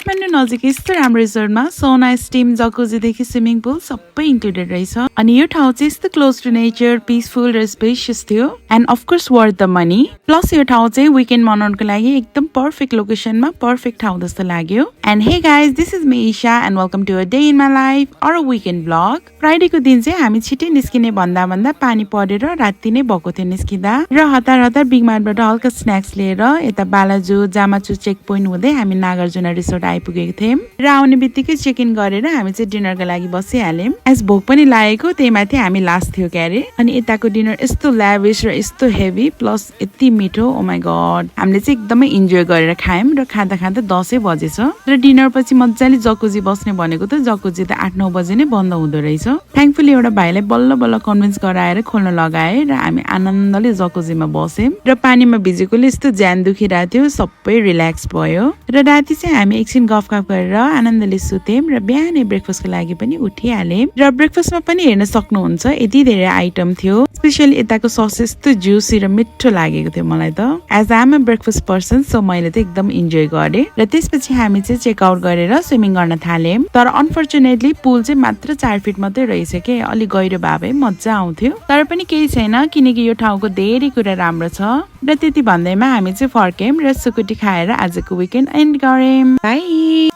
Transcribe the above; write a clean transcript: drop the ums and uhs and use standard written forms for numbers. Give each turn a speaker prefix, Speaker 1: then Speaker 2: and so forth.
Speaker 1: काठमाडौँ नजिक यस्तो राम्रो रिसोर्टमा सोना स्टिम जकुजीदेखि स्विमिङ पुल सबै इन्क्लुडेड रहेछ अनि यो ठाउँ चाहिँ यस्तो क्लोज टु नेचर पिसफुल र स्पेसियस थियो and of course worth the money plus यो ठाउँ चाहिँ विकेन्ड मनाउनको लागि एकदम पर्फेक्ट लोकेसनमा पर्फेक्ट ठाउँ जस्तो लाग्यो and hey guys this is me Isha and welcome to a day in my life or a weekend vlog फ्राइडेको दिन चाहिँ हामी छिटै निस्किने भन्दा पानी परेर राति नै भएको थियो निस्किँदा र हतार बिग मार्टबाट हल्का स्न्याक्स लिएर यता बालाजु जामाचु चेक पोइन्ट हुँदै हामी नागार्जुना रिसोर्ट आइपुगेको थियौँ र आउने बित्तिकै चेक इन गरेर हामी चाहिँ डिनरको लागि बसिहाल्यौँ एज भोक पनि लागेको त्यही माथि हामी लास्ट थियो क्यारे अनि यताको डिनर यस्तो ल्याभिस र यस्तो हेभी प्लस यति मिठो ओ माई गड हामीले चाहिँ एकदमै इन्जोय गरेर खायौँ र खाँदा 10 बजेछ र डिनर पछि मजाले जकुजी बस्ने भनेको त जकुजी त 8-9 बजे नै बन्द हुँदो रहेछ थ्याङ्कफुली एउटा भाइलाई बल्ल कन्भिन्स गराएर खोल्न लगाए र हामी आनन्दले जकुजीमा बस्यौँ र पानीमा भिजेकोले यस्तो ज्यान दुखिरहेको थियो सबै रिल्याक्स भयो र राति चाहिँ हामी एकछिन गफगाफ गरेर आनन्दले सुत्यौँ र बिहानै ब्रेकफास्टको लागि पनि उठिहाल्यौँ र ब्रेकफास्टमा पनि हेर्न सक्नुहुन्छ यति धेरै आइटम थियो स्पेशली यताको सस यस्तो जुसी र मिठो लागेको थियो मलाई त as I am a breakfast person so मैले त एकदम इन्जोय गरेँ र त्यसपछि हामी चाहिँ चेकआउट गरेर स्विमिङ गर्न थाल्यौँ तर अनफर्चुनेटली पुल चाहिँ मात्र 4 फिट मात्रै रहेछ के अलिक गहिरो भए भए मजा आउँथ्यो तर पनि केही छैन किनकि यो ठाउँको धेरै कुरा राम्रो छ र त्यति भन्दैमा हामी चाहिँ फर्क्यौँ र सुकुटी खाएर आजको विकेन्ड एन्ड गऱ्यौँ बाई।